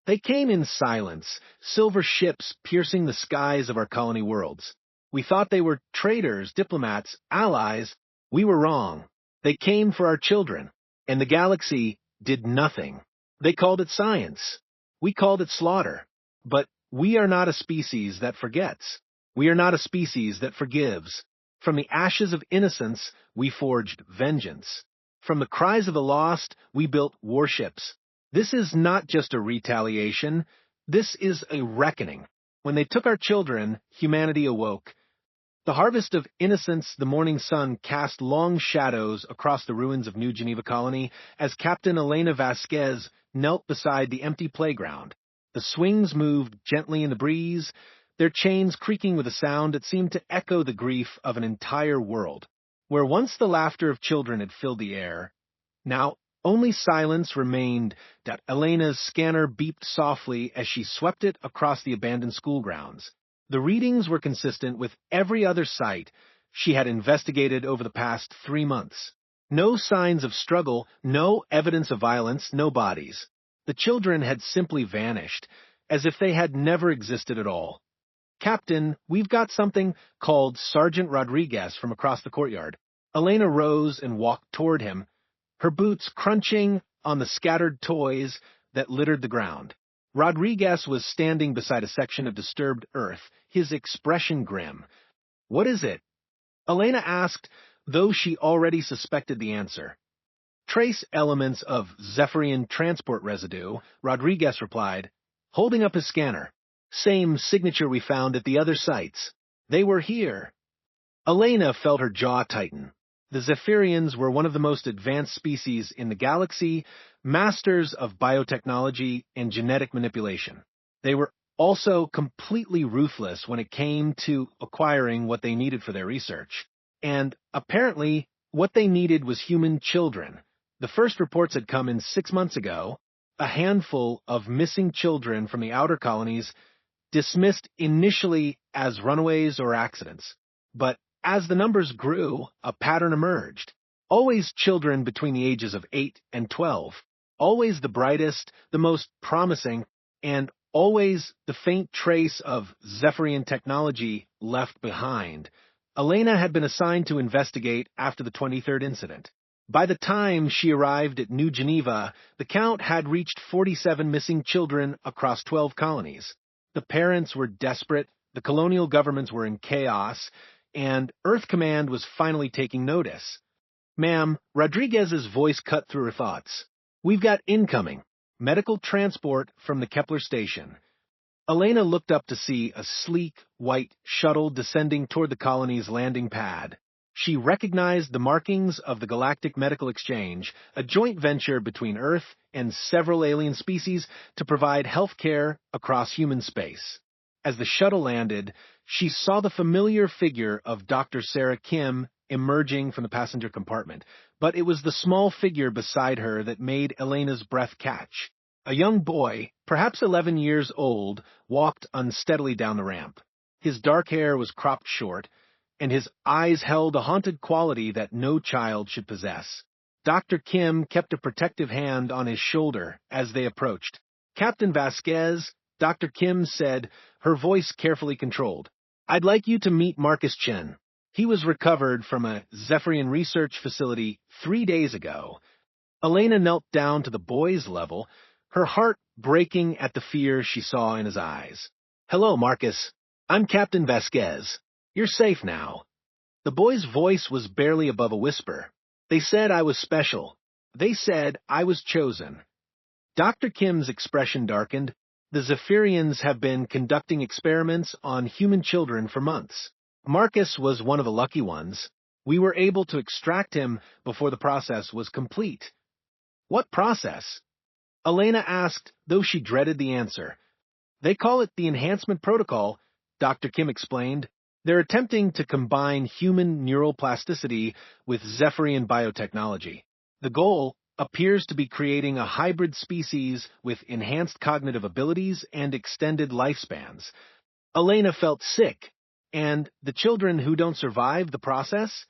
They came in silence, silver ships piercing the skies of our colony worlds. We thought they were traders, diplomats, allies. We were wrong. They came for our children, and the galaxy did nothing. They called it science. We called it slaughter. But we are not a species that forgets. We are not a species that forgives. From the ashes of innocence, we forged vengeance. From the cries of the lost, we built warships. This is not just a retaliation. This is a reckoning. When they took our children, humanity awoke. The harvest of innocence, the morning sun cast long shadows across the ruins of New Geneva Colony as Captain Elena Vasquez knelt beside the empty playground. The swings moved gently in the breeze, their chains creaking with a sound that seemed to echo the grief of an entire world. Where once the laughter of children had filled the air, now only silence remained that Elena's scanner beeped softly as she swept it across the abandoned school grounds. The readings were consistent with every other site she had investigated over the past 3 months. No signs of struggle, no evidence of violence, no bodies. The children had simply vanished, as if they had never existed at all. "Captain, we've got something," called Sergeant Rodriguez from across the courtyard. Elena rose and walked toward him, her boots crunching on the scattered toys that littered the ground. Rodriguez was standing beside a section of disturbed earth, his expression grim. "What is it?" Elena asked, though she already suspected the answer. "Trace elements of Zephyrian transport residue," Rodriguez replied, holding up his scanner. "Same signature we found at the other sites. They were here." Elena felt her jaw tighten. The Zephyrians were one of the most advanced species in the galaxy, masters of biotechnology and genetic manipulation. They were also completely ruthless when it came to acquiring what they needed for their research. And apparently, what they needed was human children. The first reports had come in 6 months ago, a handful of missing children from the outer colonies, dismissed initially as runaways or accidents. But as the numbers grew, a pattern emerged. Always children between the ages of 8 and 12. Always the brightest, the most promising, and always the faint trace of Zephyrian technology left behind. Elena had been assigned to investigate after the 23rd incident. By the time she arrived at New Geneva, the count had reached 47 missing children across 12 colonies. The parents were desperate, the colonial governments were in chaos, and Earth Command was finally taking notice. "Ma'am," Rodriguez's voice cut through her thoughts. "We've got incoming medical transport from the Kepler station." Elena looked up to see a sleek, white shuttle descending toward the colony's landing pad. She recognized the markings of the Galactic Medical Exchange, a joint venture between Earth and several alien species to provide health care across human space. As the shuttle landed, she saw the familiar figure of Dr. Sarah Kim emerging from the passenger compartment, but it was the small figure beside her that made Elena's breath catch. A young boy, perhaps 11 years old, walked unsteadily down the ramp. His dark hair was cropped short, and his eyes held a haunted quality that no child should possess. Dr. Kim kept a protective hand on his shoulder as they approached. "Captain Vasquez," Dr. Kim said, her voice carefully controlled. "I'd like you to meet Marcus Chen. He was recovered from a Zephyrian research facility 3 days ago." Elena knelt down to the boy's level, her heart breaking at the fear she saw in his eyes. "Hello, Marcus. I'm Captain Vasquez. You're safe now." The boy's voice was barely above a whisper. "They said I was special. They said I was chosen." Dr. Kim's expression darkened. "The Zephyrians have been conducting experiments on human children for months. Marcus was one of the lucky ones. We were able to extract him before the process was complete." "What process?" Elena asked, though she dreaded the answer. "They call it the enhancement protocol," Dr. Kim explained. "They're attempting to combine human neural plasticity with Zephyrian biotechnology. The goal appears to be creating a hybrid species with enhanced cognitive abilities and extended lifespans." Elena felt sick. "And the children who don't survive the process?"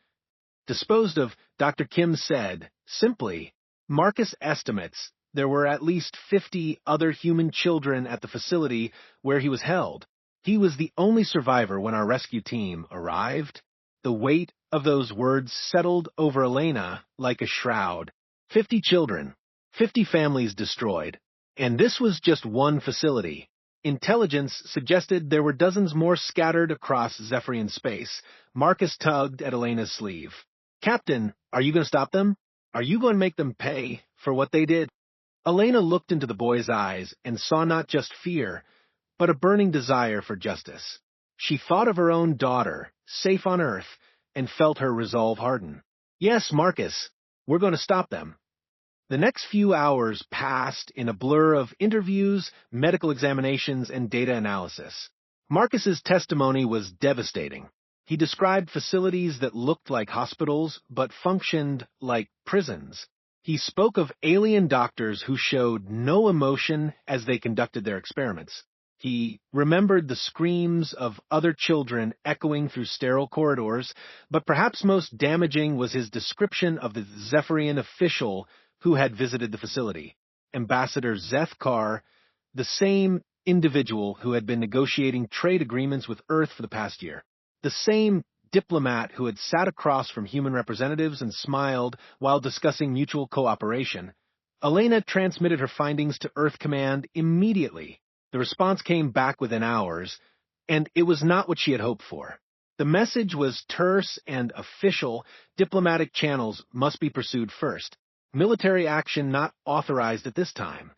"Disposed of," Dr. Kim said, simply. "Marcus estimates There were at least 50 other human children at the facility where he was held. He was the only survivor when our rescue team arrived. The weight of those words settled over Elena like a shroud. 50 children, 50 families destroyed. And this was just one facility. Intelligence suggested there were dozens more scattered across Zephyrian space. Marcus tugged at Elena's sleeve. Captain, are you going to stop them? Are you going to make them pay for what they did? Elena looked into the boy's eyes and saw not just fear, but a burning desire for justice. She thought of her own daughter, safe on Earth, and felt her resolve harden. Yes, Marcus, we're going to stop them. The next few hours passed in a blur of interviews, medical examinations, and data analysis. Marcus's testimony was devastating. He described facilities that looked like hospitals but functioned like prisons. He spoke of alien doctors who showed no emotion as they conducted their experiments. He remembered the screams of other children echoing through sterile corridors, but perhaps most damaging was his description of the Zephyrian official who had visited the facility. Ambassador Zethkar, the same individual who had been negotiating trade agreements with Earth for the past year. The same diplomat who had sat across from human representatives and smiled while discussing mutual cooperation. Elena transmitted her findings to Earth Command immediately. The response came back within hours, and it was not what she had hoped for. The message was terse and official. Diplomatic channels must be pursued first. Military action not authorized at this time.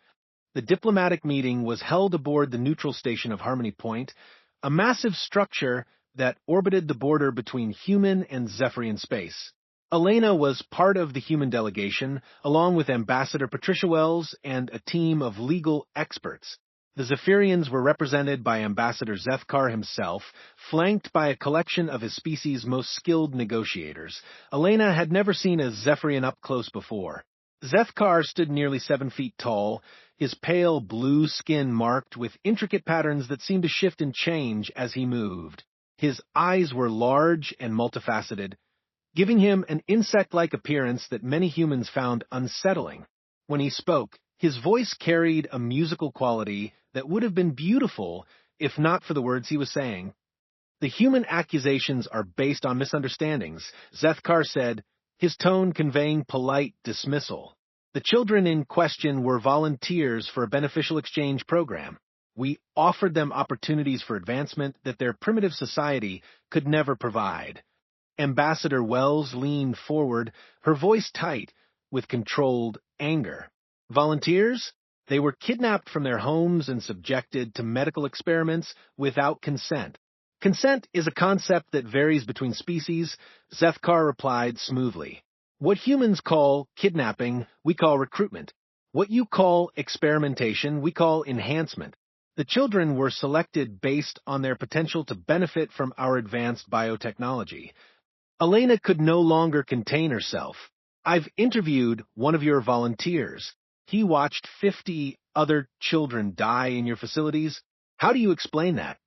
The diplomatic meeting was held aboard the neutral station of Harmony Point, a massive structure that orbited the border between human and Zephyrian space. Elena was part of the human delegation, along with Ambassador Patricia Wells and a team of legal experts. The Zephyrians were represented by Ambassador Zethkar himself, flanked by a collection of his species' most skilled negotiators. Elena had never seen a Zephyrian up close before. Zethkar stood nearly 7 feet tall, his pale blue skin marked with intricate patterns that seemed to shift and change as he moved. His eyes were large and multifaceted, giving him an insect-like appearance that many humans found unsettling. When he spoke, his voice carried a musical quality that would have been beautiful if not for the words he was saying. The human accusations are based on misunderstandings, Zethkar said, his tone conveying polite dismissal. The children in question were volunteers for a beneficial exchange program. We offered them opportunities for advancement that their primitive society could never provide. Ambassador Wells leaned forward, her voice tight with controlled anger. Volunteers? They were kidnapped from their homes and subjected to medical experiments without consent. Consent is a concept that varies between species, Zethkar replied smoothly. What humans call kidnapping, we call recruitment. What you call experimentation, we call enhancement. The children were selected based on their potential to benefit from our advanced biotechnology. Elena could no longer contain herself. I've interviewed one of your volunteers. He watched 50 other children die in your facilities. How do you explain that?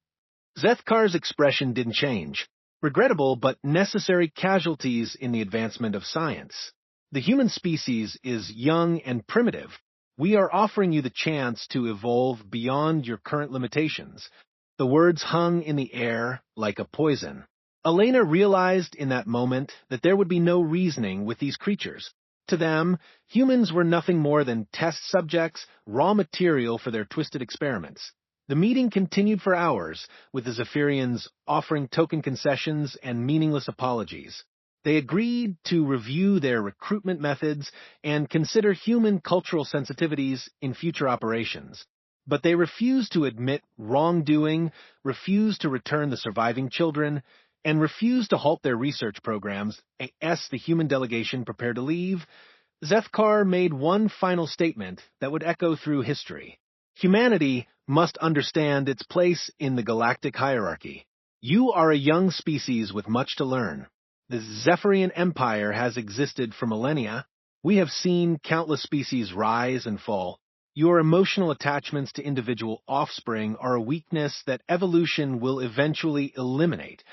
Zethkar's expression didn't change. Regrettable but necessary casualties in the advancement of science. The human species is young and primitive. We are offering you the chance to evolve beyond your current limitations. The words hung in the air like a poison. Elena realized in that moment that there would be no reasoning with these creatures. To them, humans were nothing more than test subjects, raw material for their twisted experiments. The meeting continued for hours, with the Zephyrians offering token concessions and meaningless apologies. They agreed to review their recruitment methods and consider human cultural sensitivities in future operations. But they refused to admit wrongdoing, refused to return the surviving children, and refused to halt their research programs. As the human delegation prepared to leave, Zethkar made one final statement that would echo through history. Humanity must understand its place in the galactic hierarchy. You are a young species with much to learn. The Zephyrian Empire has existed for millennia. We have seen countless species rise and fall. Your emotional attachments to individual offspring are a weakness that evolution will eventually eliminate.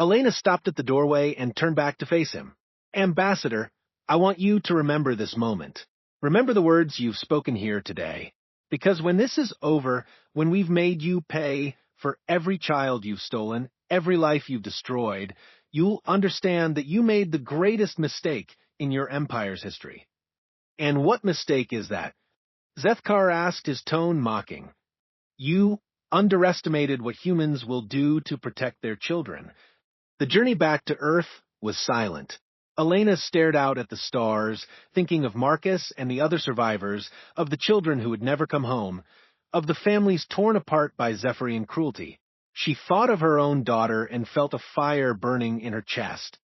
Elena stopped at the doorway and turned back to face him. Ambassador, I want you to remember this moment. Remember the words you've spoken here today. Because when this is over, when we've made you pay for every child you've stolen, every life you've destroyed, you'll understand that you made the greatest mistake in your empire's history. And what mistake is that? Zethkar asked, his tone mocking. You underestimated what humans will do to protect their children. The journey back to Earth was silent. Elena stared out at the stars, thinking of Marcus and the other survivors, of the children who would never come home, of the families torn apart by Zephyrian cruelty. She thought of her own daughter and felt a fire burning in her chest.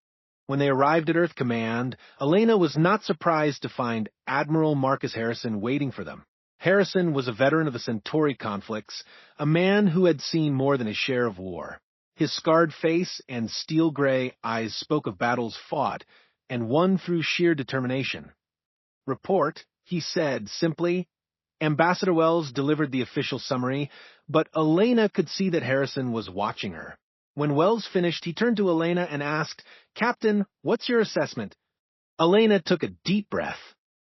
When they arrived at Earth Command, Elena was not surprised to find Admiral Marcus Harrison waiting for them. Harrison was a veteran of the Centauri conflicts, a man who had seen more than his share of war. His scarred face and steel-gray eyes spoke of battles fought, and won through sheer determination. Report, he said simply. Ambassador Wells delivered the official summary, but Elena could see that Harrison was watching her. When Wells finished, he turned to Elena and asked, Captain, what's your assessment? Elena took a deep breath.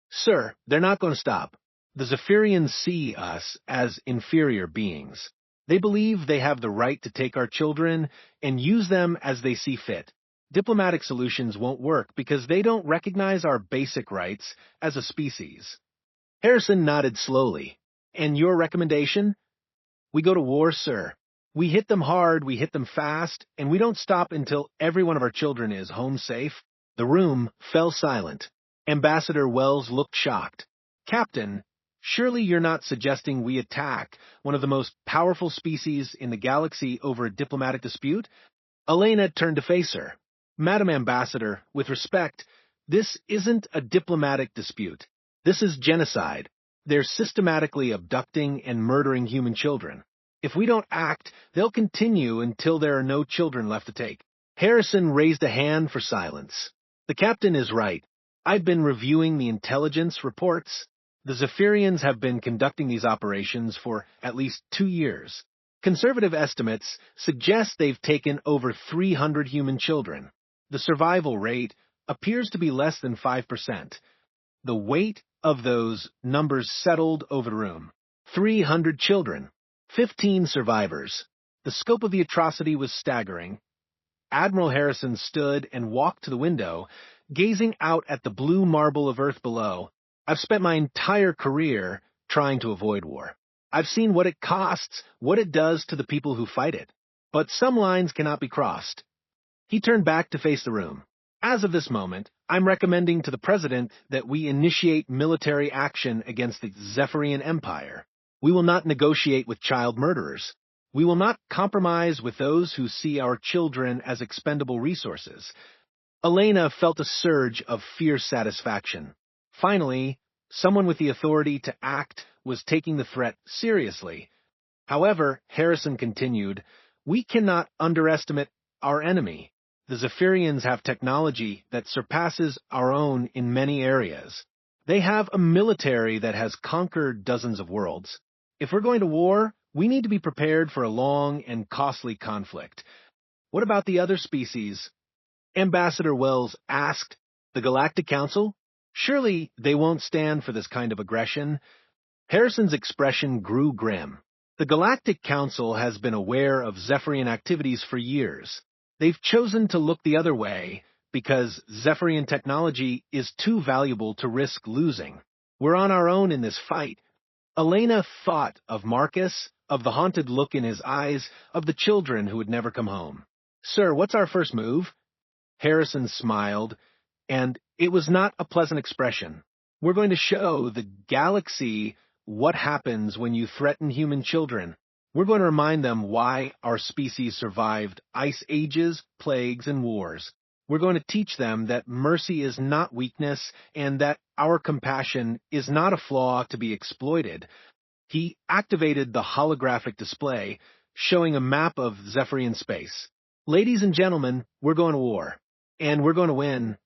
Sir, they're not going to stop. The Zephyrians see us as inferior beings. They believe they have the right to take our children and use them as they see fit. Diplomatic solutions won't work because they don't recognize our basic rights as a species. Harrison nodded slowly. And your recommendation? We go to war, sir. We hit them hard, we hit them fast, and we don't stop until every one of our children is home safe. The room fell silent. Ambassador Wells looked shocked. Captain, surely you're not suggesting we attack one of the most powerful species in the galaxy over a diplomatic dispute? Elena turned to face her. Madam Ambassador, with respect, this isn't a diplomatic dispute. This is genocide. They're systematically abducting and murdering human children. If we don't act, they'll continue until there are no children left to take. Harrison raised a hand for silence. The captain is right. I've been reviewing the intelligence reports. The Zephyrians have been conducting these operations for at least 2 years. Conservative estimates suggest they've taken over 300 human children. The survival rate appears to be less than 5%. The weight of those numbers settled over the room. 300 children. 15 survivors. The scope of the atrocity was staggering. Admiral Harrison stood and walked to the window, gazing out at the blue marble of Earth below. I've spent my entire career trying to avoid war. I've seen what it costs, what it does to the people who fight it. But some lines cannot be crossed. He turned back to face the room. As of this moment, I'm recommending to the President that we initiate military action against the Zephyrian Empire. We will not negotiate with child murderers. We will not compromise with those who see our children as expendable resources. Elena felt a surge of fierce satisfaction. Finally, someone with the authority to act was taking the threat seriously. However, Harrison continued, we cannot underestimate our enemy. The Zephyrians have technology that surpasses our own in many areas. They have a military that has conquered dozens of worlds. If we're going to war, we need to be prepared for a long and costly conflict. What about the other species? Ambassador Wells asked. The Galactic Council? Surely they won't stand for this kind of aggression. Harrison's expression grew grim. The Galactic Council has been aware of Zephyrian activities for years. They've chosen to look the other way because Zephyrian technology is too valuable to risk losing. We're on our own in this fight. Elena thought of Marcus, of the haunted look in his eyes, of the children who would never come home. Sir, what's our first move? Harrison smiled, and it was not a pleasant expression. We're going to show the galaxy what happens when you threaten human children. We're going to remind them why our species survived ice ages, plagues, and wars. We're going to teach them that mercy is not weakness and that our compassion is not a flaw to be exploited. He activated the holographic display, showing a map of Zephyrian space. Ladies and gentlemen, we're going to war. And we're going to win.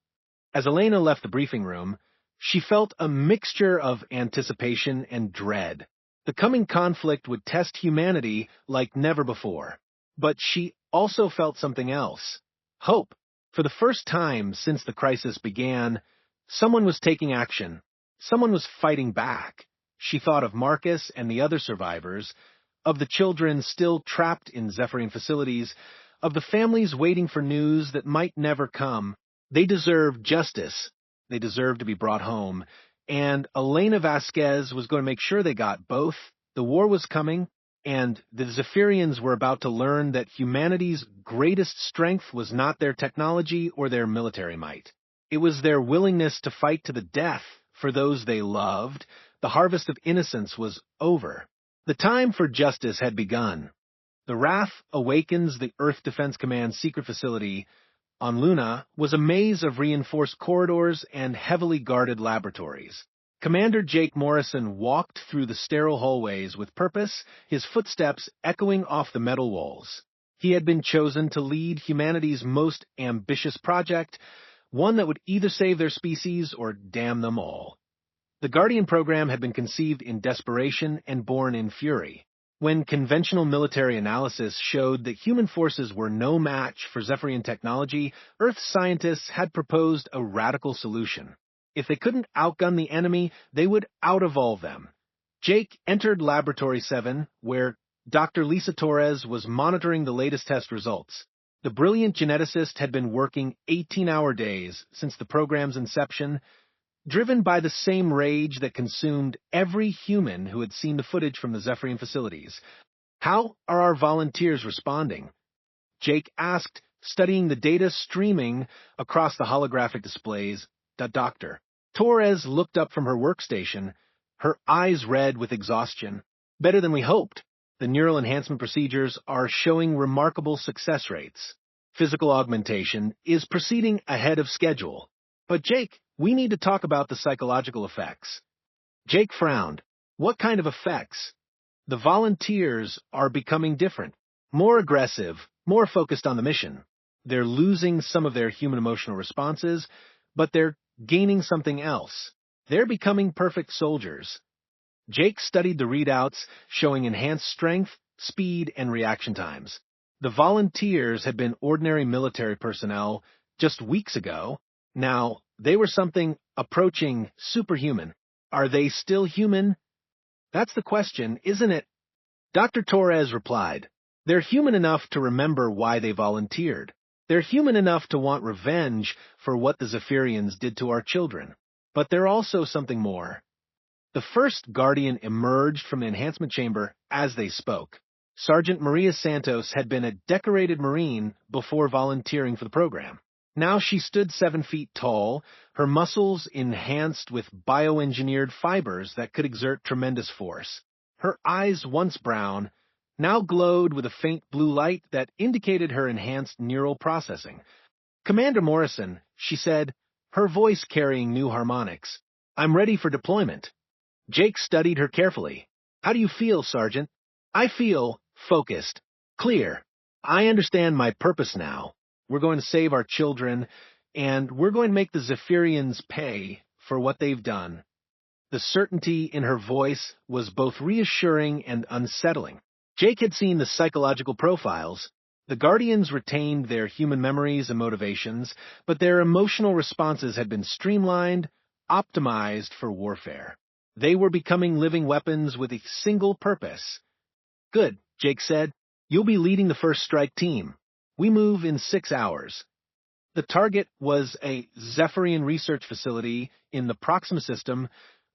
As Elena left the briefing room, she felt a mixture of anticipation and dread. The coming conflict would test humanity like never before. But she also felt something else. Hope. For the first time since the crisis began, someone was taking action. Someone was fighting back. She thought of Marcus and the other survivors, of the children still trapped in Zephyrian facilities, of the families waiting for news that might never come. They deserved justice. They deserved to be brought home. And Elena Vasquez was going to make sure they got both. The war was coming, and the Zephyrians were about to learn that humanity's greatest strength was not their technology or their military might. It was their willingness to fight to the death for those they loved. The harvest of innocence was over. The time for justice had begun. The Wrath Awakens, the Earth Defense Command secret facility on Luna, was a maze of reinforced corridors and heavily guarded laboratories. Commander Jake Morrison walked through the sterile hallways with purpose, his footsteps echoing off the metal walls. He had been chosen to lead humanity's most ambitious project, one that would either save their species or damn them all. The Guardian program had been conceived in desperation and born in fury. When conventional military analysis showed that human forces were no match for Zephyrian technology, Earth scientists had proposed a radical solution. If they couldn't outgun the enemy, they would out-evolve them. Jake entered Laboratory 7, where Dr. Lisa Torres was monitoring the latest test results. The brilliant geneticist had been working 18-hour days since the program's inception, driven by the same rage that consumed every human who had seen the footage from the Zephyrian facilities. "How are our volunteers responding?" Jake asked, studying the data streaming across the holographic displays. Dr. Torres looked up from her workstation, her eyes red with exhaustion. "Better than we hoped. The neural enhancement procedures are showing remarkable success rates. Physical augmentation is proceeding ahead of schedule. But Jake, we need to talk about the psychological effects." Jake frowned. "What kind of effects?" "The volunteers are becoming different, more aggressive, more focused on the mission. They're losing some of their human emotional responses, but they're gaining something else. They're becoming perfect soldiers." Jake studied the readouts showing enhanced strength, speed, and reaction times. The volunteers had been ordinary military personnel just weeks ago. Now, they were something approaching superhuman. Are they still human? That's the question, isn't it? Dr. Torres replied, "They're human enough to remember why they volunteered. They're human enough to want revenge for what the Zephyrians did to our children. But they're also something more." The first Guardian emerged from the enhancement chamber as they spoke. Sergeant Maria Santos had been a decorated Marine before volunteering for the program. Now she stood 7 feet tall, her muscles enhanced with bioengineered fibers that could exert tremendous force. Her eyes, once brown, now glowed with a faint blue light that indicated her enhanced neural processing. "Commander Morrison," she said, her voice carrying new harmonics, "I'm ready for deployment." Jake studied her carefully. "How do you feel, Sergeant?" "I feel focused, clear. I understand my purpose now. We're going to save our children, and we're going to make the Zephyrians pay for what they've done." The certainty in her voice was both reassuring and unsettling. Jake had seen the psychological profiles. The Guardians retained their human memories and motivations, but their emotional responses had been streamlined, optimized for warfare. They were becoming living weapons with a single purpose. "Good," Jake said. "You'll be leading the first strike team. We move in 6 hours." The target was a Zephyrian research facility in the Proxima system,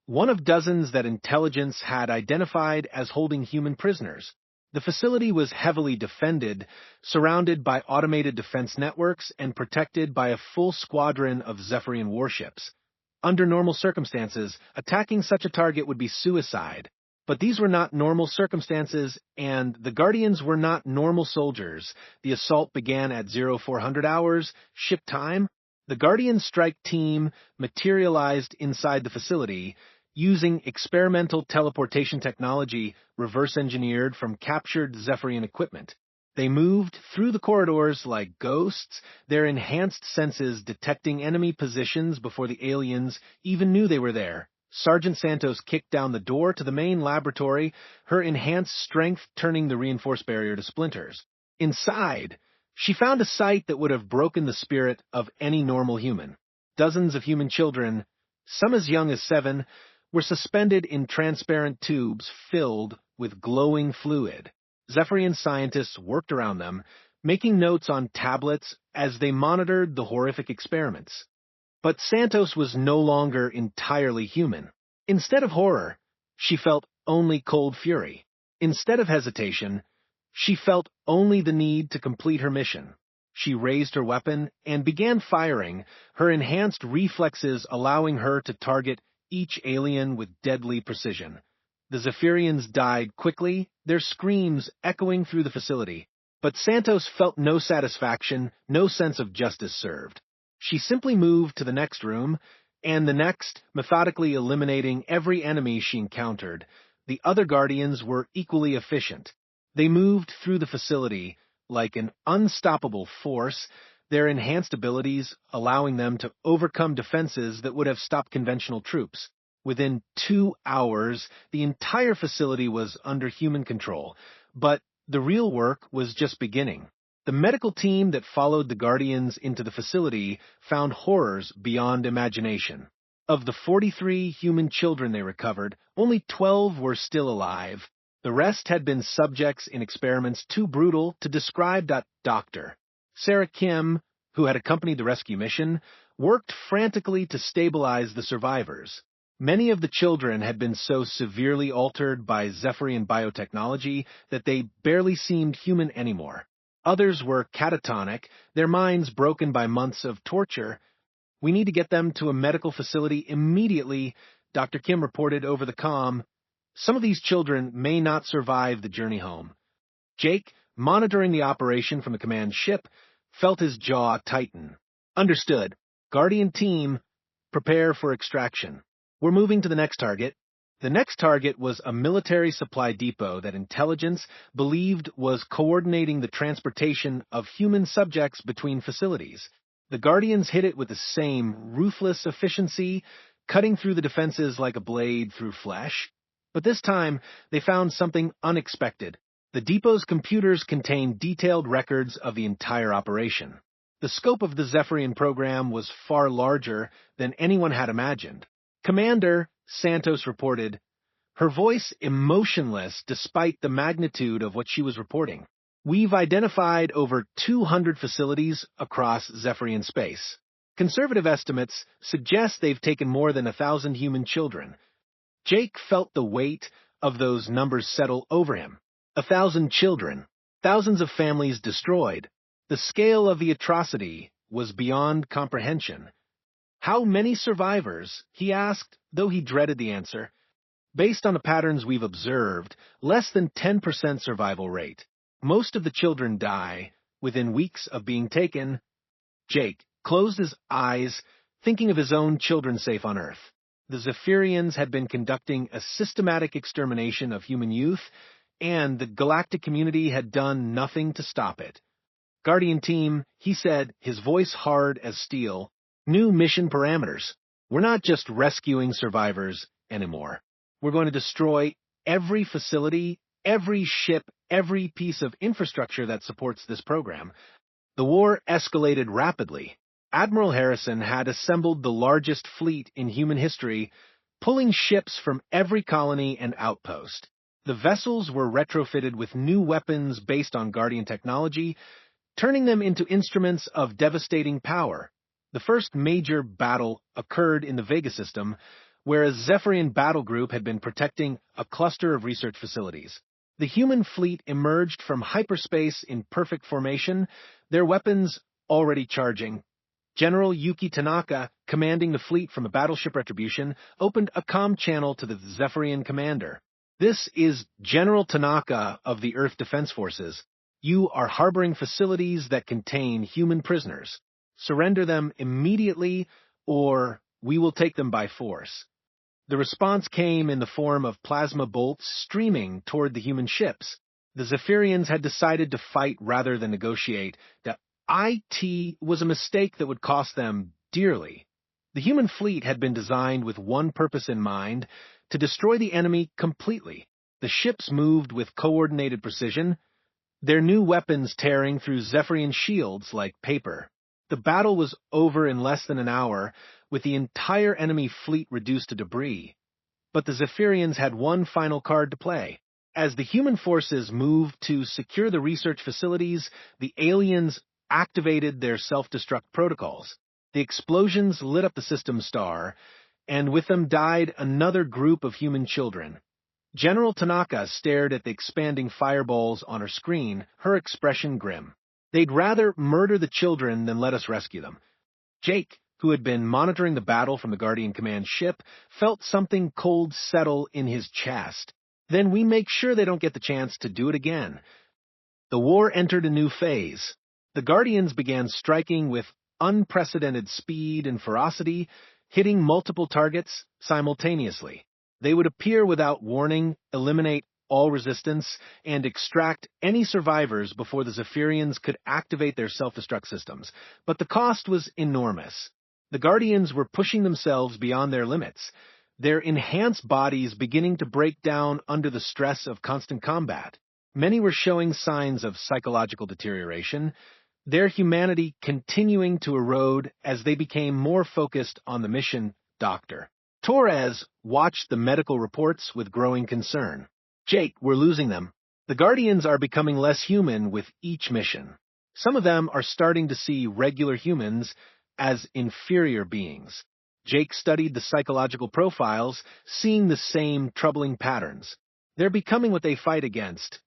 one of dozens that intelligence had identified as holding human prisoners. The facility was heavily defended, surrounded by automated defense networks and protected by a full squadron of Zephyrian warships. Under normal circumstances, attacking such a target would be suicide. But these were not normal circumstances, and the Guardians were not normal soldiers. The assault began at 0400 hours, ship time. The Guardian strike team materialized inside the facility, using experimental teleportation technology reverse-engineered from captured Zephyrian equipment. They moved through the corridors like ghosts, their enhanced senses detecting enemy positions before the aliens even knew they were there. Sergeant Santos kicked down the door to the main laboratory, her enhanced strength turning the reinforced barrier to splinters. Inside, she found a sight that would have broken the spirit of any normal human. Dozens of human children Some as young as 7, were suspended in transparent tubes filled with glowing fluid. Zephyrian scientists worked around them, making notes on tablets as they monitored the horrific experiments. But Santos was no longer entirely human. Instead of horror, she felt only cold fury. Instead of hesitation, she felt only the need to complete her mission. She raised her weapon and began firing, her enhanced reflexes allowing her to target each alien with deadly precision. The Zephyrians died quickly, their screams echoing through the facility. But Santos felt no satisfaction, no sense of justice served. She simply moved to the next room, and the next, methodically eliminating every enemy she encountered. The other Guardians were equally efficient. They moved through the facility like an unstoppable force, their enhanced abilities allowing them to overcome defenses that would have stopped conventional troops. Within 2 hours, the entire facility was under human control, but the real work was just beginning. The medical team that followed the Guardians into the facility found horrors beyond imagination. Of the 43 human children they recovered, only 12 were still alive. The rest had been subjects in experiments too brutal to describe. Dr. Sarah Kim, who had accompanied the rescue mission, worked frantically to stabilize the survivors. Many of the children had been so severely altered by Zephyrian biotechnology that they barely seemed human anymore. Others were catatonic, their minds broken by months of torture. "We need to get them to a medical facility immediately," Dr. Kim reported over the comm. "Some of these children may not survive the journey home." Jake, monitoring the operation from the command ship, felt his jaw tighten. "Understood. Guardian team, prepare for extraction. We're moving to the next target." The next target was a military supply depot that intelligence believed was coordinating the transportation of human subjects between facilities. The Guardians hit it with the same ruthless efficiency, cutting through the defenses like a blade through flesh. But this time, they found something unexpected. The depot's computers contained detailed records of the entire operation. The scope of the Zephyrian program was far larger than anyone had imagined. "Commander," Santos reported, her voice emotionless despite the magnitude of what she was reporting. "We've identified over 200 facilities across Zephyrian space. Conservative estimates suggest they've taken more than 1,000 human children." Jake felt the weight of those numbers settle over him. 1,000 children, thousands of families destroyed. The scale of the atrocity was beyond comprehension. "How many survivors?" he asked, though he dreaded the answer. "Based on the patterns we've observed, less than 10% survival rate. Most of the children die within weeks of being taken." Jake closed his eyes, thinking of his own children safe on Earth. The Zephyrians had been conducting a systematic extermination of human youth, and the galactic community had done nothing to stop it. "Guardian team," he said, his voice hard as steel, "new mission parameters. We're not just rescuing survivors anymore. We're going to destroy every facility, every ship, every piece of infrastructure that supports this program." The war escalated rapidly. Admiral Harrison had assembled the largest fleet in human history, pulling ships from every colony and outpost. The vessels were retrofitted with new weapons based on Guardian technology, turning them into instruments of devastating power. The first major battle occurred in the Vega system, where a Zephyrian battle group had been protecting a cluster of research facilities. The human fleet emerged from hyperspace in perfect formation, their weapons already charging. General Yuki Tanaka, commanding the fleet from a battleship Retribution, opened a comm channel to the Zephyrian commander. "This is General Tanaka of the Earth Defense Forces. You are harboring facilities that contain human prisoners. Surrender them immediately, or we will take them by force." The response came in the form of plasma bolts streaming toward the human ships. The Zephyrians had decided to fight rather than negotiate. It was a mistake that would cost them dearly. The human fleet had been designed with one purpose in mind: to destroy the enemy completely. The ships moved with coordinated precision, their new weapons tearing through Zephyrian shields like paper. The battle was over in less than an hour, with the entire enemy fleet reduced to debris. But the Zephyrians had one final card to play. As the human forces moved to secure the research facilities, the aliens activated their self-destruct protocols. The explosions lit up the system star, and with them died another group of human children. General Tanaka stared at the expanding fireballs on her screen, her expression grim. They'd rather murder the children than let us rescue them. Jake, who had been monitoring the battle from the Guardian Command ship, felt something cold settle in his chest. Then we make sure they don't get the chance to do it again. The war entered a new phase. The Guardians began striking with unprecedented speed and ferocity, hitting multiple targets simultaneously. They would appear without warning, eliminate all resistance, and extract any survivors before the Zephyrians could activate their self-destruct systems. But the cost was enormous. The Guardians were pushing themselves beyond their limits, their enhanced bodies beginning to break down under the stress of constant combat. Many were showing signs of psychological deterioration, their humanity continuing to erode as they became more focused on the mission. Dr. Torres watched the medical reports with growing concern. Jake, we're losing them. The Guardians are becoming less human with each mission. Some of them are starting to see regular humans as inferior beings. Jake studied the psychological profiles, seeing the same troubling patterns. They're becoming what they fight against.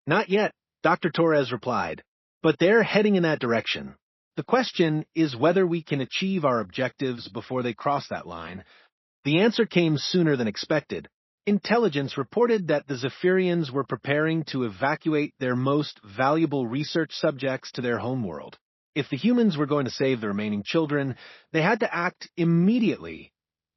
Not yet, Dr. Torres replied, but they're heading in that direction. The question is whether we can achieve our objectives before they cross that line. The answer came sooner than expected. Intelligence reported that the Zephyrians were preparing to evacuate their most valuable research subjects to their homeworld. If the humans were going to save the remaining children, they had to act immediately.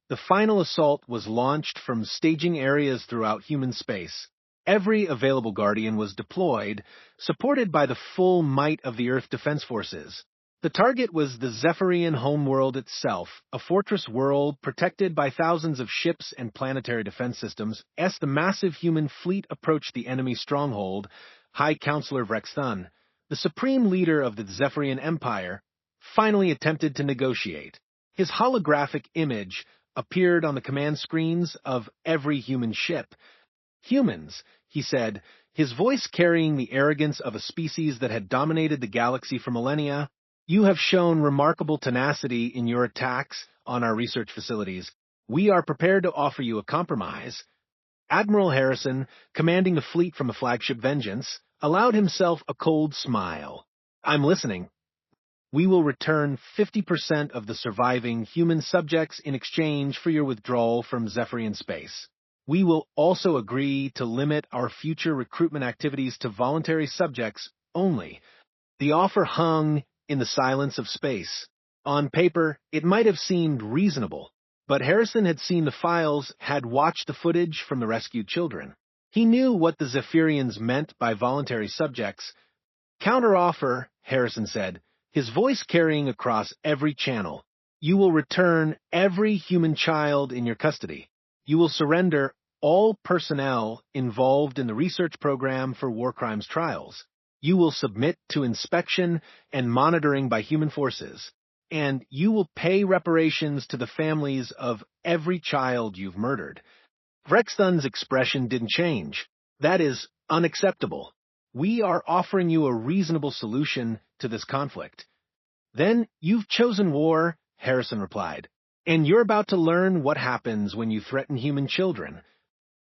The final assault was launched from staging areas throughout human space. Every available Guardian was deployed, supported by the full might of the Earth Defense Forces. The target was the Zephyrian homeworld itself, a fortress world protected by thousands of ships and planetary defense systems. As the massive human fleet approached the enemy stronghold, High Counselor Vrexthun, the supreme leader of the Zephyrian Empire, finally attempted to negotiate. His holographic image appeared on the command screens of every human ship. Humans, he said, his voice carrying the arrogance of a species that had dominated the galaxy for millennia. You have shown remarkable tenacity in your attacks on our research facilities. We are prepared to offer you a compromise. Admiral Harrison, commanding the fleet from the flagship Vengeance, allowed himself a cold smile. I'm listening. We will return 50% of the surviving human subjects in exchange for your withdrawal from Zephyrian space. We will also agree to limit our future recruitment activities to voluntary subjects only. The offer hung in the silence of space. On paper, it might have seemed reasonable, but Harrison had seen the files, had watched the footage from the rescued children. He knew what the Zephyrians meant by voluntary subjects. Counteroffer, Harrison said, his voice carrying across every channel. You will return every human child in your custody. You will surrender all personnel involved in the research program for war crimes trials. You will submit to inspection and monitoring by human forces. And you will pay reparations to the families of every child you've murdered. Vrexthun's expression didn't change. That is unacceptable. We are offering you a reasonable solution to this conflict. Then you've chosen war, Harrison replied. And you're about to learn what happens when you threaten human children.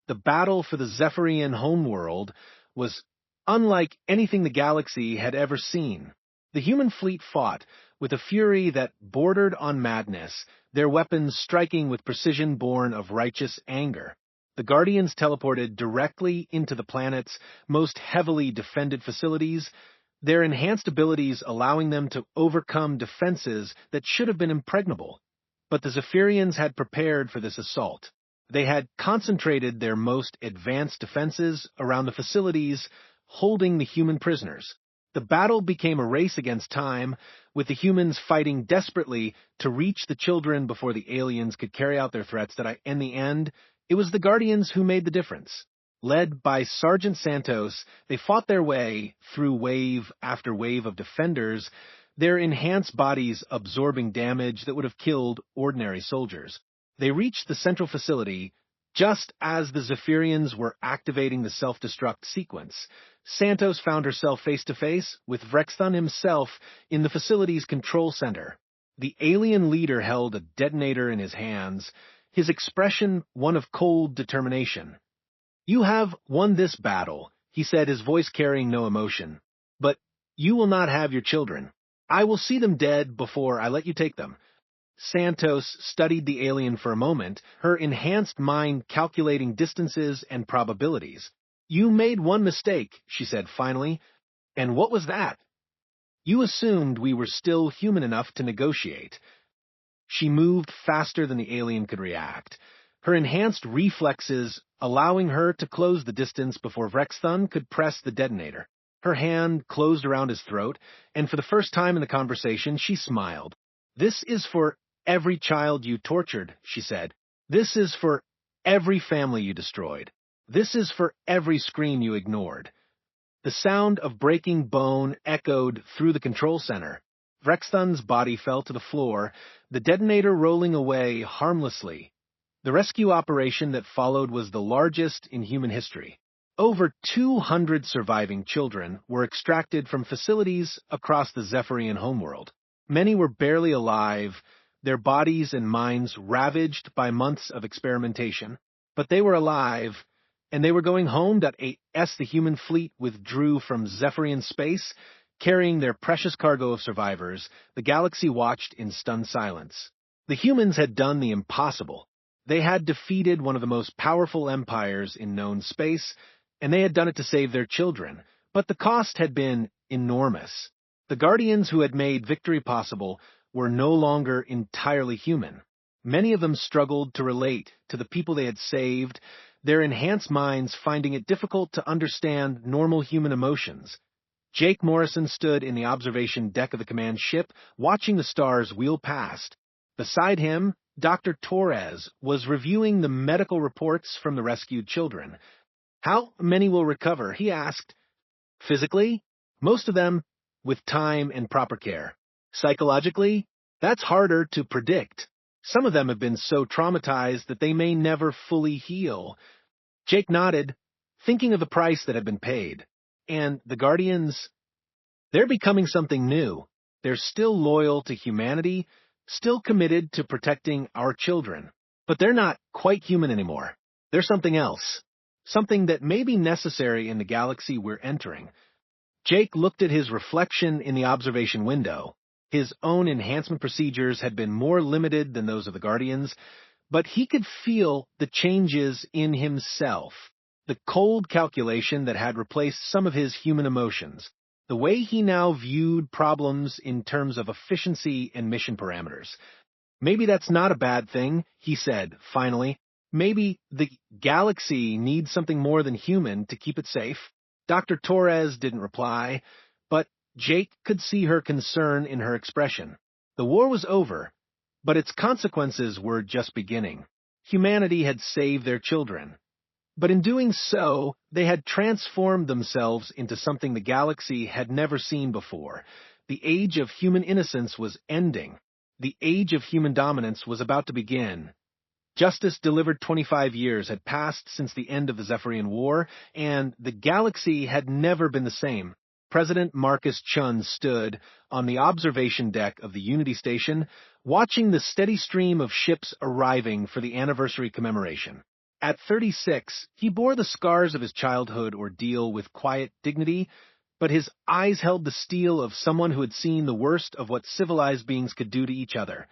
The battle for the Zephyrian homeworld was unlike anything the galaxy had ever seen. The human fleet fought with a fury that bordered on madness, their weapons striking with precision born of righteous anger. The Guardians teleported directly into the planet's most heavily defended facilities, their enhanced abilities allowing them to overcome defenses that should have been impregnable. But the Zephyrians had prepared for this assault. They had concentrated their most advanced defenses around the facilities holding the human prisoners. The battle became a race against time, with the humans fighting desperately to reach the children before the aliens could carry out their threats. In the end, it was the Guardians who made the difference. Led by Sergeant Santos, they fought their way through wave after wave of defenders, their enhanced bodies absorbing damage that would have killed ordinary soldiers. They reached the central facility just as the Zephyrians were activating the self-destruct sequence. Santos found herself face-to-face with Vrexthun himself in the facility's control center. The alien leader held a detonator in his hands, his expression one of cold determination. "You have won this battle," he said, his voice carrying no emotion. "But you will not have your children. I will see them dead before I let you take them." Santos studied the alien for a moment, her enhanced mind calculating distances and probabilities. "You made one mistake," she said finally. "And what was that?" "You assumed we were still human enough to negotiate." She moved faster than the alien could react, her enhanced reflexes allowing her to close the distance before Vrexthun could press the detonator. Her hand closed around his throat, and for the first time in the conversation, she smiled. "This is for every child you tortured," she said. "This is for every family you destroyed. This is for every scream you ignored." The sound of breaking bone echoed through the control center. Vrexthun's body fell to the floor, the detonator rolling away harmlessly. The rescue operation that followed was the largest in human history. Over 200 surviving children were extracted from facilities across the Zephyrian homeworld. Many were barely alive, their bodies and minds ravaged by months of experimentation. But they were alive, and they were going home. As the human fleet withdrew from Zephyrian space, carrying their precious cargo of survivors, the galaxy watched in stunned silence. The humans had done the impossible. They had defeated one of the most powerful empires in known space, and they had done it to save their children. But the cost had been enormous. The Guardians who had made victory possible were no longer entirely human. Many of them struggled to relate to the people they had saved, their enhanced minds finding it difficult to understand normal human emotions. Jake Morrison stood in the observation deck of the command ship, watching the stars wheel past. Beside him, Dr. Torres was reviewing the medical reports from the rescued children. "How many will recover?" he asked. "Physically, most of them with time and proper care. Psychologically, that's harder to predict. Some of them have been so traumatized that they may never fully heal." Jake nodded, thinking of the price that had been paid. "And the Guardians? They're becoming something new. They're still loyal to humanity, still committed to protecting our children. But they're not quite human anymore. They're something else. Something that may be necessary in the galaxy we're entering." Jake looked at his reflection in the observation window. His own enhancement procedures had been more limited than those of the Guardians, but he could feel the changes in himself, the cold calculation that had replaced some of his human emotions, the way he now viewed problems in terms of efficiency and mission parameters. "Maybe that's not a bad thing," he said, finally. "Maybe the galaxy needs something more than human to keep it safe." Dr. Torres didn't reply, but Jake could see her concern in her expression. The war was over, but its consequences were just beginning. Humanity had saved their children. But in doing so, they had transformed themselves into something the galaxy had never seen before. The age of human innocence was ending. The age of human dominance was about to begin. Justice delivered 25 years had passed since the end of the Zephyrian War, and the galaxy had never been the same. President Marcus Chun stood on the observation deck of the Unity Station, watching the steady stream of ships arriving for the anniversary commemoration. At 36, he bore the scars of his childhood ordeal with quiet dignity, but his eyes held the steel of someone who had seen the worst of what civilized beings could do to each other.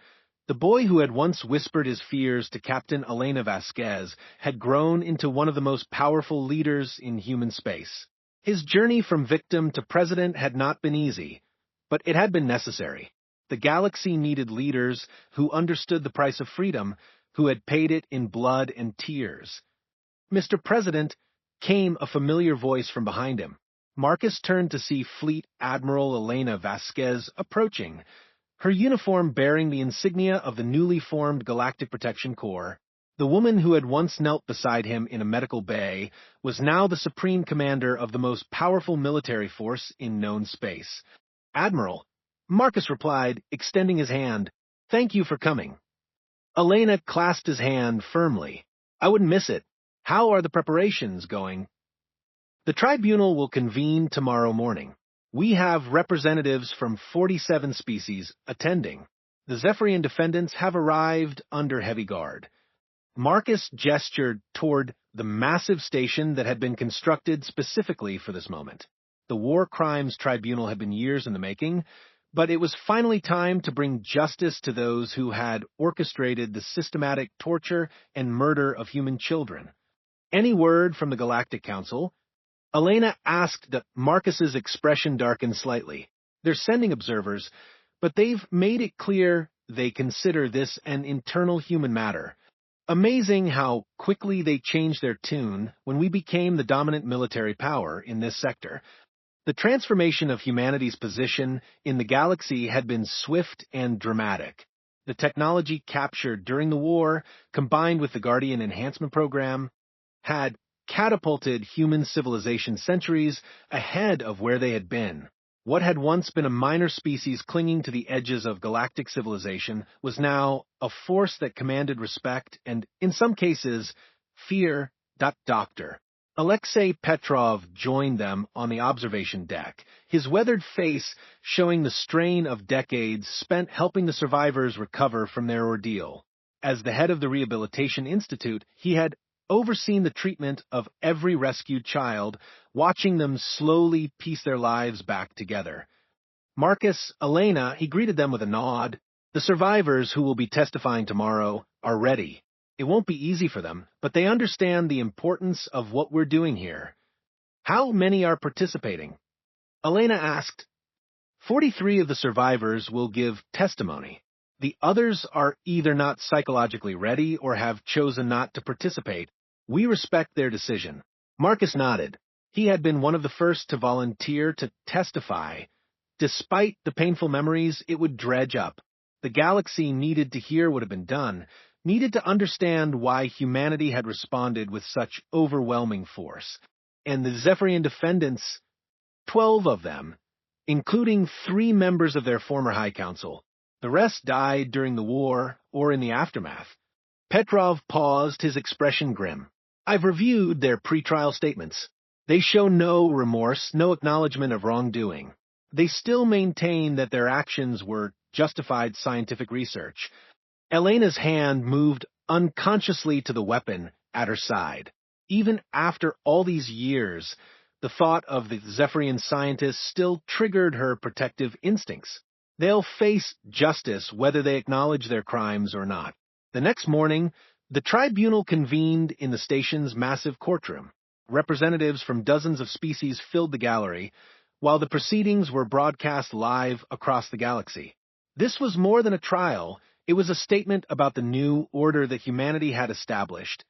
The boy who had once whispered his fears to Captain Elena Vasquez had grown into one of the most powerful leaders in human space. His journey from victim to president had not been easy, but it had been necessary. The galaxy needed leaders who understood the price of freedom, who had paid it in blood and tears. "Mr. President," came a familiar voice from behind him. Marcus turned to see Fleet Admiral Elena Vasquez approaching, her uniform bearing the insignia of the newly formed Galactic Protection Corps. The woman who had once knelt beside him in a medical bay was now the supreme commander of the most powerful military force in known space. "Admiral, Marcus replied, extending his hand. Thank you for coming. Elena clasped his hand firmly. I wouldn't miss it. How are the preparations going? The tribunal will convene tomorrow morning. We have representatives from 47 species attending. The Zephyrian defendants have arrived under heavy guard. Marcus gestured toward the massive station that had been constructed specifically for this moment. The War Crimes Tribunal had been years in the making, but it was finally time to bring justice to those who had orchestrated the systematic torture and murder of human children. Any word from the Galactic Council? Elena asked. That Marcus's expression darkened slightly. They're sending observers, but they've made it clear they consider this an internal human matter. Amazing how quickly they changed their tune when we became the dominant military power in this sector. The transformation of humanity's position in the galaxy had been swift and dramatic. The technology captured during the war, combined with the Guardian Enhancement Program, had catapulted human civilization centuries ahead of where they had been. What had once been a minor species clinging to the edges of galactic civilization was now a force that commanded respect and, in some cases, fear. Doctor Alexei Petrov joined them on the observation deck, his weathered face showing the strain of decades spent helping the survivors recover from their ordeal. As the head of the Rehabilitation Institute, he had overseen the treatment of every rescued child, watching them slowly piece their lives back together. Marcus, Elena, he greeted them with a nod. The survivors who will be testifying tomorrow are ready. It won't be easy for them, but they understand the importance of what we're doing here. How many are participating? Elena asked. 43 of the survivors will give testimony. The others are either not psychologically ready or have chosen not to participate. We respect their decision. Marcus nodded. He had been one of the first to volunteer to testify. Despite the painful memories it would dredge up, the galaxy needed to hear what had been done, needed to understand why humanity had responded with such overwhelming force. And the Zephyrian defendants, 12 of them, including 3 members of their former High Council. The rest died during the war or in the aftermath. Petrov paused, his expression grim. I've reviewed their pretrial statements. They show no remorse, no acknowledgement of wrongdoing. They still maintain that their actions were justified scientific research. Elena's hand moved unconsciously to the weapon at her side. Even after all these years, the thought of the Zephyrian scientists still triggered her protective instincts. They'll face justice whether they acknowledge their crimes or not. The next morning, the tribunal convened in the station's massive courtroom. Representatives from dozens of species filled the gallery, while the proceedings were broadcast live across the galaxy. This was more than a trial. It was a statement about the new order that humanity had established.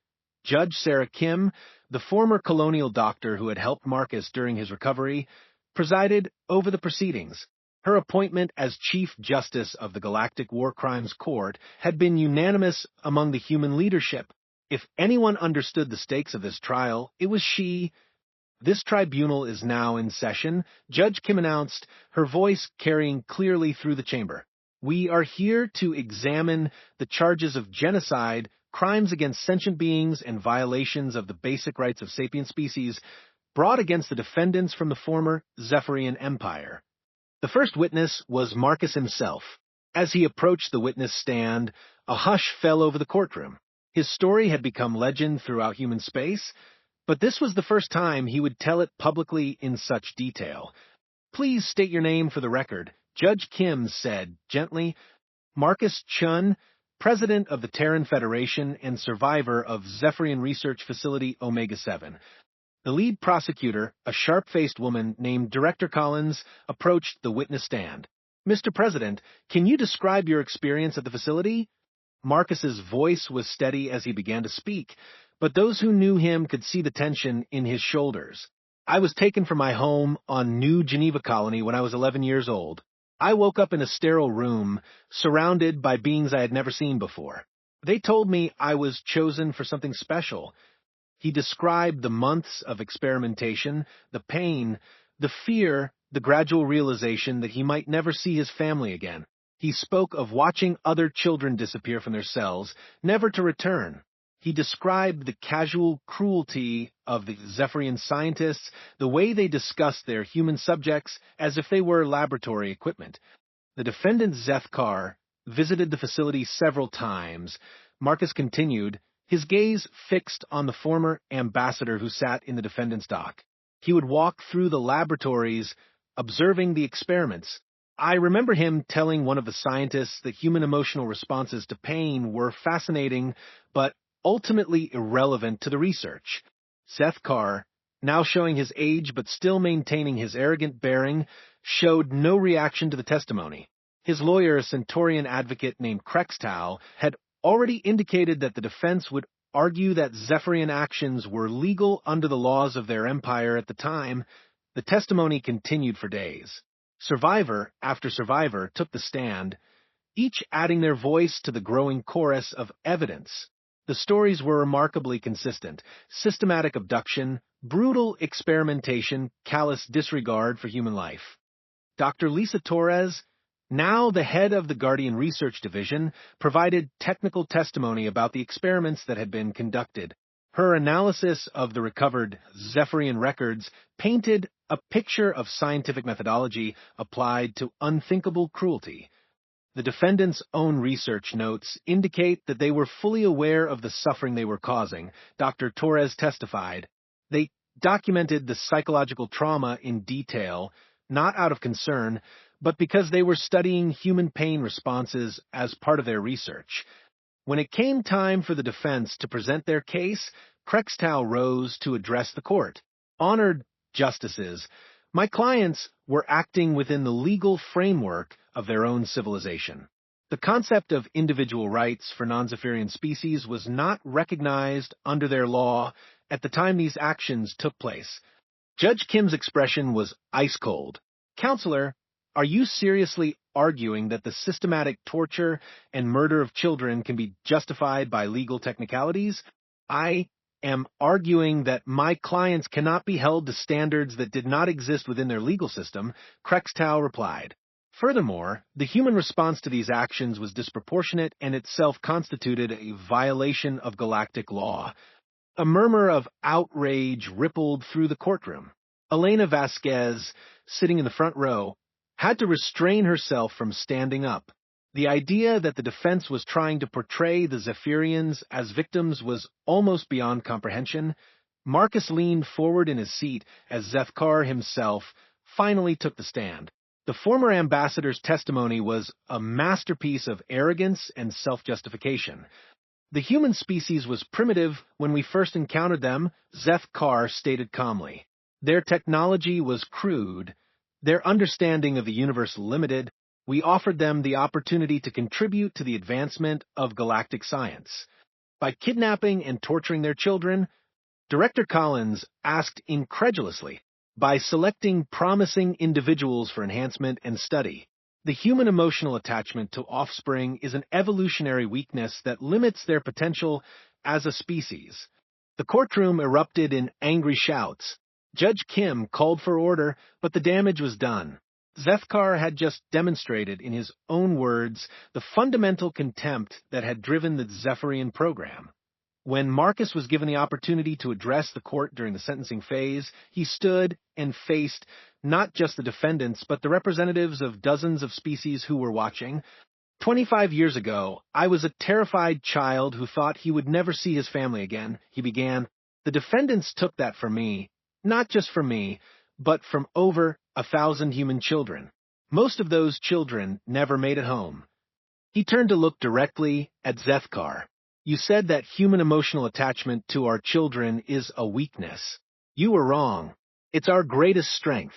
Judge Sarah Kim, the former colonial doctor who had helped Marcus during his recovery, presided over the proceedings. Her appointment as Chief Justice of the Galactic War Crimes Court had been unanimous among the human leadership. If anyone understood the stakes of this trial, it was she. This tribunal is now in session, Judge Kim announced, her voice carrying clearly through the chamber. We are here to examine the charges of genocide, crimes against sentient beings, and violations of the basic rights of sapient species brought against the defendants from the former Zephyrian Empire. The first witness was Marcus himself. As he approached the witness stand, a hush fell over the courtroom. His story had become legend throughout human space, but this was the first time he would tell it publicly in such detail. Please state your name for the record, Judge Kim said gently. Marcus Chun, president of the Terran Federation and survivor of Zephyrian Research Facility Omega-7. The lead prosecutor, a sharp-faced woman named Director Collins, approached the witness stand. Mr. President, can you describe your experience at the facility? Marcus's voice was steady as he began to speak, but those who knew him could see the tension in his shoulders. I was taken from my home on New Geneva Colony when I was 11 years old. I woke up in a sterile room, surrounded by beings I had never seen before. They told me I was chosen for something special. He described the months of experimentation, the pain, the fear, the gradual realization that he might never see his family again. He spoke of watching other children disappear from their cells, never to return. He described the casual cruelty of the Zephyrian scientists, the way they discussed their human subjects as if they were laboratory equipment. The defendant Zethkar visited the facility several times. Marcus continued, his gaze fixed on the former ambassador who sat in the defendant's dock. He would walk through the laboratories, observing the experiments. I remember him telling one of the scientists that human emotional responses to pain were fascinating, but ultimately irrelevant to the research. Zethkar, now showing his age but still maintaining his arrogant bearing, showed no reaction to the testimony. His lawyer, a Centaurian advocate named Krextau, had already indicated that the defense would argue that Zephyrian actions were legal under the laws of their empire at the time. The testimony continued for days. Survivor after survivor took the stand, each adding their voice to the growing chorus of evidence. The stories were remarkably consistent: systematic abduction, brutal experimentation, callous disregard for human life. Dr. Lisa Torres, now the head of the Guardian Research Division, provided technical testimony about the experiments that had been conducted. Her analysis of the recovered Zephyrian records painted a picture of scientific methodology applied to unthinkable cruelty. The defendant's own research notes indicate that they were fully aware of the suffering they were causing. Dr. Torres testified. They documented the psychological trauma in detail, not out of concern, but because they were studying human pain responses as part of their research. When it came time for the defense to present their case, Krextau rose to address the court. Honored justices, my clients were acting within the legal framework of their own civilization. The concept of individual rights for non-Zephyrian species was not recognized under their law at the time these actions took place. Judge Kim's expression was ice cold. Counselor, are you seriously arguing that the systematic torture and murder of children can be justified by legal technicalities? I am arguing that my clients cannot be held to standards that did not exist within their legal system, Krextau replied. Furthermore, the human response to these actions was disproportionate and itself constituted a violation of galactic law. A murmur of outrage rippled through the courtroom. Elena Vasquez, sitting in the front row, had to restrain herself from standing up. The idea that the defense was trying to portray the Zephyrians as victims was almost beyond comprehension. Marcus leaned forward in his seat as Zethkar himself finally took the stand. The former ambassador's testimony was a masterpiece of arrogance and self-justification. The human species was primitive when we first encountered them, Zethkar stated calmly. Their technology was crude, their understanding of the universe limited. We offered them the opportunity to contribute to the advancement of galactic science. By kidnapping and torturing their children, Director Collins asked incredulously, by selecting promising individuals for enhancement and study. The human emotional attachment to offspring is an evolutionary weakness that limits their potential as a species. The courtroom erupted in angry shouts. Judge Kim called for order, but the damage was done. Zethkar had just demonstrated, in his own words, the fundamental contempt that had driven the Zephyrian program. When Marcus was given the opportunity to address the court during the sentencing phase, he stood and faced not just the defendants, but the representatives of dozens of species who were watching. 25 years ago, I was a terrified child who thought he would never see his family again, he began. The defendants took that from me, not just from me, but from over 1,000 human children. Most of those children never made it home. He turned to look directly at Zethkar. You said that human emotional attachment to our children is a weakness. You were wrong. It's our greatest strength.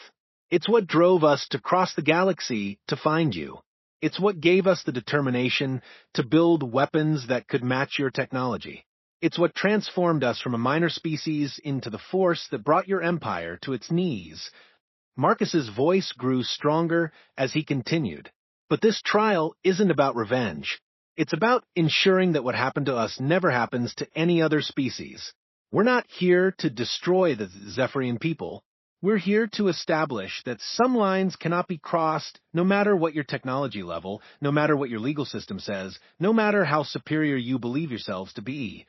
It's what drove us to cross the galaxy to find you. It's what gave us the determination to build weapons that could match your technology. It's what transformed us from a minor species into the force that brought your empire to its knees. Marcus's voice grew stronger as he continued. But this trial isn't about revenge. It's about ensuring that what happened to us never happens to any other species. We're not here to destroy the Zephyrian people. We're here to establish that some lines cannot be crossed no matter what your technology level, no matter what your legal system says, no matter how superior you believe yourselves to be.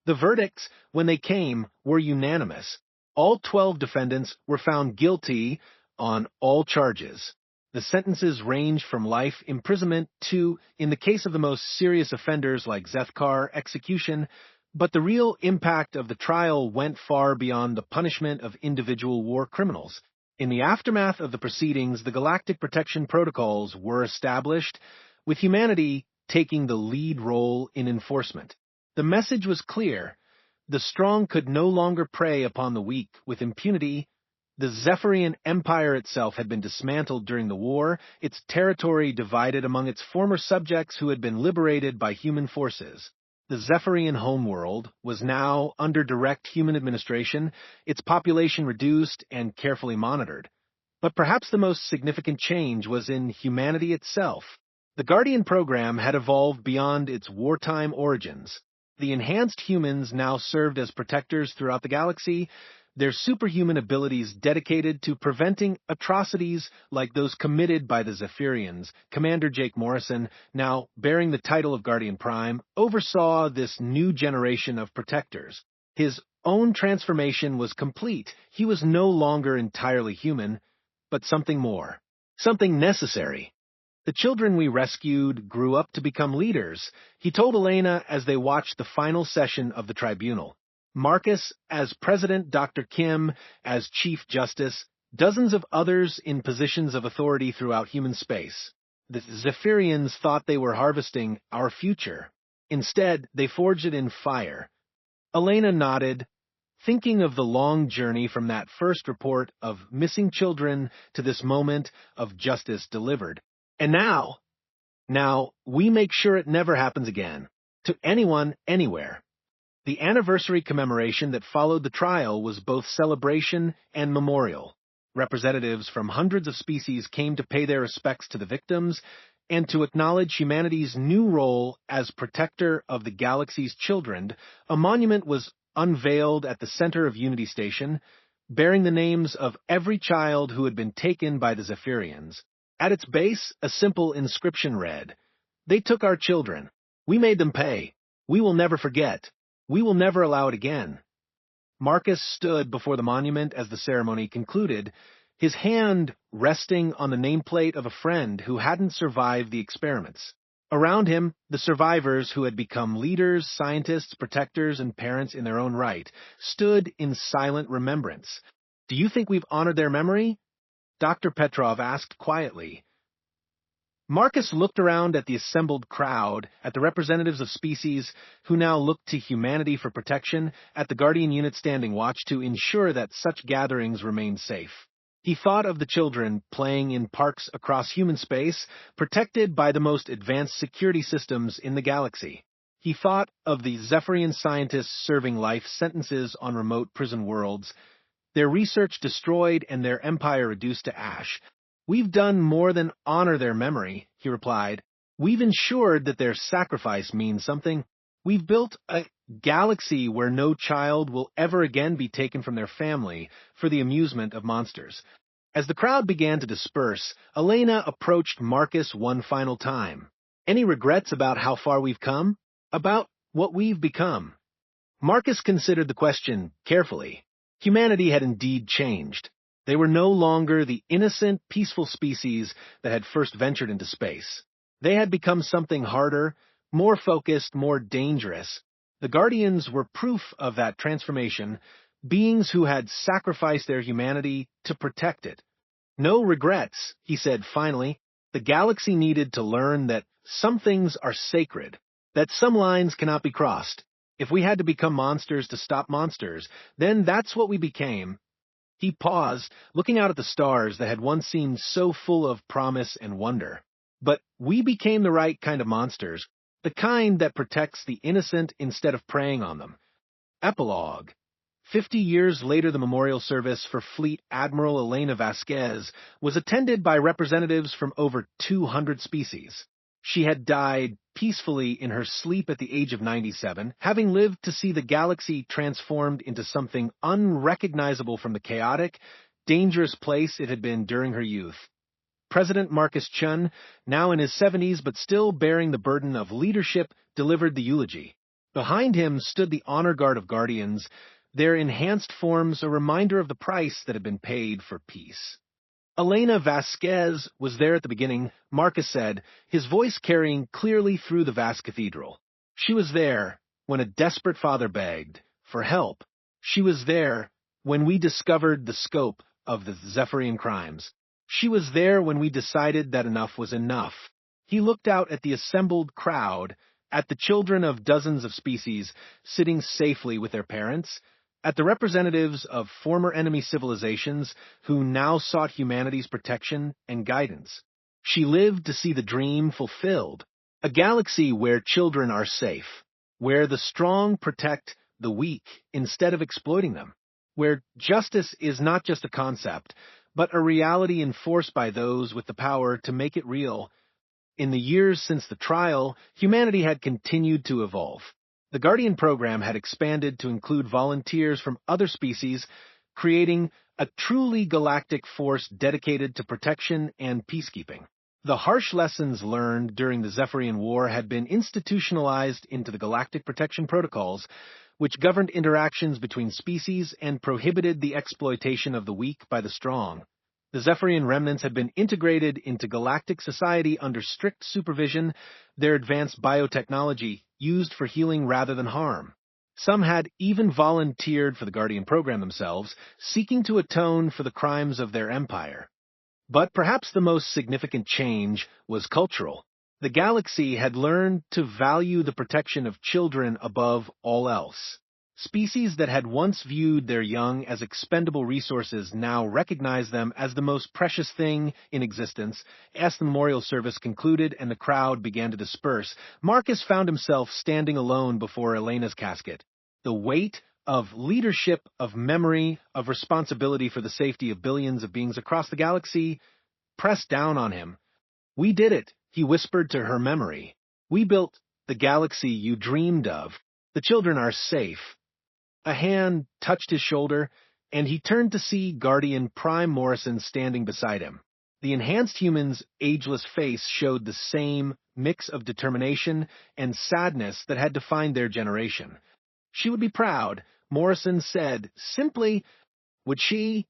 The verdicts, when they came, were unanimous. All 12 defendants were found guilty on all charges. The sentences range from life imprisonment to, in the case of the most serious offenders like Zethkar, execution, but the real impact of the trial went far beyond the punishment of individual war criminals. In the aftermath of the proceedings, the Galactic Protection Protocols were established, with humanity taking the lead role in enforcement. The message was clear. The strong could no longer prey upon the weak with impunity. The Zephyrian Empire itself had been dismantled during the war, its territory divided among its former subjects who had been liberated by human forces. The Zephyrian homeworld was now under direct human administration, its population reduced and carefully monitored. But perhaps the most significant change was in humanity itself. The Guardian program had evolved beyond its wartime origins. The enhanced humans now served as protectors throughout the galaxy, their superhuman abilities dedicated to preventing atrocities like those committed by the Zephyrians. Commander Jake Morrison, now bearing the title of Guardian Prime, oversaw this new generation of protectors. His own transformation was complete. He was no longer entirely human, but something more, something necessary. The children we rescued grew up to become leaders, he told Elena as they watched the final session of the tribunal. Marcus as President, Dr. Kim as Chief Justice, dozens of others in positions of authority throughout human space. The Zephyrians thought they were harvesting our future. Instead, they forged it in fire. Elena nodded, thinking of the long journey from that first report of missing children to this moment of justice delivered. And now, we make sure it never happens again. To anyone, anywhere. The anniversary commemoration that followed the trial was both celebration and memorial. Representatives from hundreds of species came to pay their respects to the victims and to acknowledge humanity's new role as protector of the galaxy's children. A monument was unveiled at the center of Unity Station, bearing the names of every child who had been taken by the Zephyrians. At its base, a simple inscription read, "They took our children. We made them pay. We will never forget. We will never allow it again." Marcus stood before the monument as the ceremony concluded, his hand resting on the nameplate of a friend who hadn't survived the experiments. Around him, the survivors who had become leaders, scientists, protectors, and parents in their own right, stood in silent remembrance. "Do you think we've honored their memory?" Dr. Petrov asked quietly. Marcus looked around at the assembled crowd, at the representatives of species who now looked to humanity for protection, at the Guardian unit standing watch to ensure that such gatherings remained safe. He thought of the children playing in parks across human space, protected by the most advanced security systems in the galaxy. He thought of the Zephyrian scientists serving life sentences on remote prison worlds, their research destroyed and their empire reduced to ash. "We've done more than honor their memory," he replied. "We've ensured that their sacrifice means something. We've built a galaxy where no child will ever again be taken from their family for the amusement of monsters." As the crowd began to disperse, Elena approached Marcus one final time. "Any regrets about how far we've come? About what we've become?" Marcus considered the question carefully. Humanity had indeed changed. They were no longer the innocent, peaceful species that had first ventured into space. They had become something harder, more focused, more dangerous. The Guardians were proof of that transformation, beings who had sacrificed their humanity to protect it. "No regrets," he said finally. "The galaxy needed to learn that some things are sacred, that some lines cannot be crossed. If we had to become monsters to stop monsters, then that's what we became." He paused, looking out at the stars that had once seemed so full of promise and wonder. "But we became the right kind of monsters, the kind that protects the innocent instead of preying on them." Epilogue. 50 years later, the memorial service for Fleet Admiral Elena Vasquez was attended by representatives from over 200 species. She had died peacefully in her sleep at the age of 97, having lived to see the galaxy transformed into something unrecognizable from the chaotic dangerous place it had been during her youth. President Marcus Chun, now in his 70s but still bearing the burden of leadership, delivered the eulogy. Behind him stood the honor guard of Guardians, their enhanced forms a reminder of the price that had been paid for peace. Elena Vasquez was there at the beginning, Marcus said, his voice carrying clearly through the vast cathedral. She was there when a desperate father begged for help. She was there when we discovered the scope of the Zephyrian crimes. She was there when we decided that enough was enough. He looked out at the assembled crowd, at the children of dozens of species sitting safely with their parents, at the representatives of former enemy civilizations who now sought humanity's protection and guidance. She lived to see the dream fulfilled, a galaxy where children are safe, where the strong protect the weak instead of exploiting them, where justice is not just a concept, but a reality enforced by those with the power to make it real. In the years since the trial, humanity had continued to evolve. The Guardian program had expanded to include volunteers from other species, creating a truly galactic force dedicated to protection and peacekeeping. The harsh lessons learned during the Zephyrian War had been institutionalized into the Galactic Protection Protocols, which governed interactions between species and prohibited the exploitation of the weak by the strong. The Zephyrian remnants had been integrated into galactic society under strict supervision, their advanced biotechnology used for healing rather than harm. Some had even volunteered for the Guardian program themselves, seeking to atone for the crimes of their empire. But perhaps the most significant change was cultural. The galaxy had learned to value the protection of children above all else. Species that had once viewed their young as expendable resources now recognized them as the most precious thing in existence. As the memorial service concluded and the crowd began to disperse, Marcus found himself standing alone before Elena's casket. The weight of leadership, of memory, of responsibility for the safety of billions of beings across the galaxy pressed down on him. "We did it," he whispered to her memory. "We built the galaxy you dreamed of. The children are safe." A hand touched his shoulder, and he turned to see Guardian Prime Morrison standing beside him. The enhanced human's ageless face showed the same mix of determination and sadness that had defined their generation. "She would be proud," Morrison said simply. "Would she?"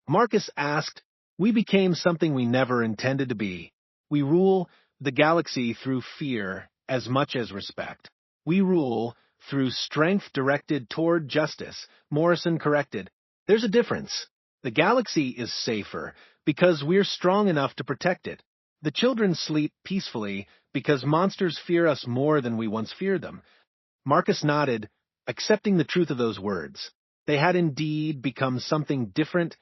Marcus asked. "We became something we never intended to be. We rule the galaxy through fear as much as respect. We rule through strength directed toward justice," Morrison corrected. "There's a difference. The galaxy is safer because we're strong enough to protect it. The children sleep peacefully because monsters fear us more than we once feared them." Marcus nodded, accepting the truth of those words. They had indeed become something different,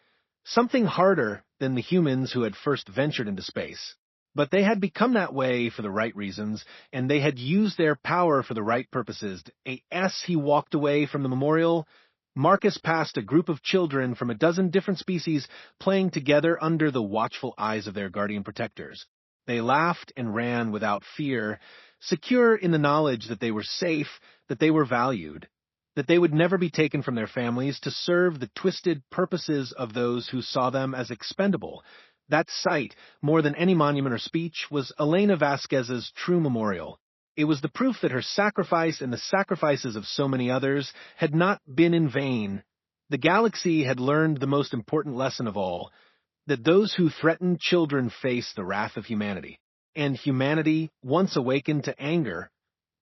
something harder than the humans who had first ventured into space. But they had become that way for the right reasons, and they had used their power for the right purposes. As he walked away from the memorial, Marcus passed a group of children from a dozen different species playing together under the watchful eyes of their guardian protectors. They laughed and ran without fear, secure in the knowledge that they were safe, that they were valued, that they would never be taken from their families to serve the twisted purposes of those who saw them as expendable. That sight, more than any monument or speech, was Elena Vasquez's true memorial. It was the proof that her sacrifice and the sacrifices of so many others had not been in vain. The galaxy had learned the most important lesson of all, that those who threaten children face the wrath of humanity. And humanity, once awakened to anger,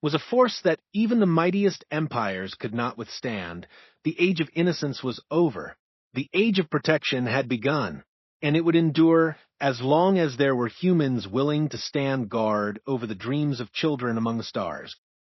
was a force that even the mightiest empires could not withstand. The age of innocence was over. The age of protection had begun, and it would endure as long as there were humans willing to stand guard over the dreams of children among the stars.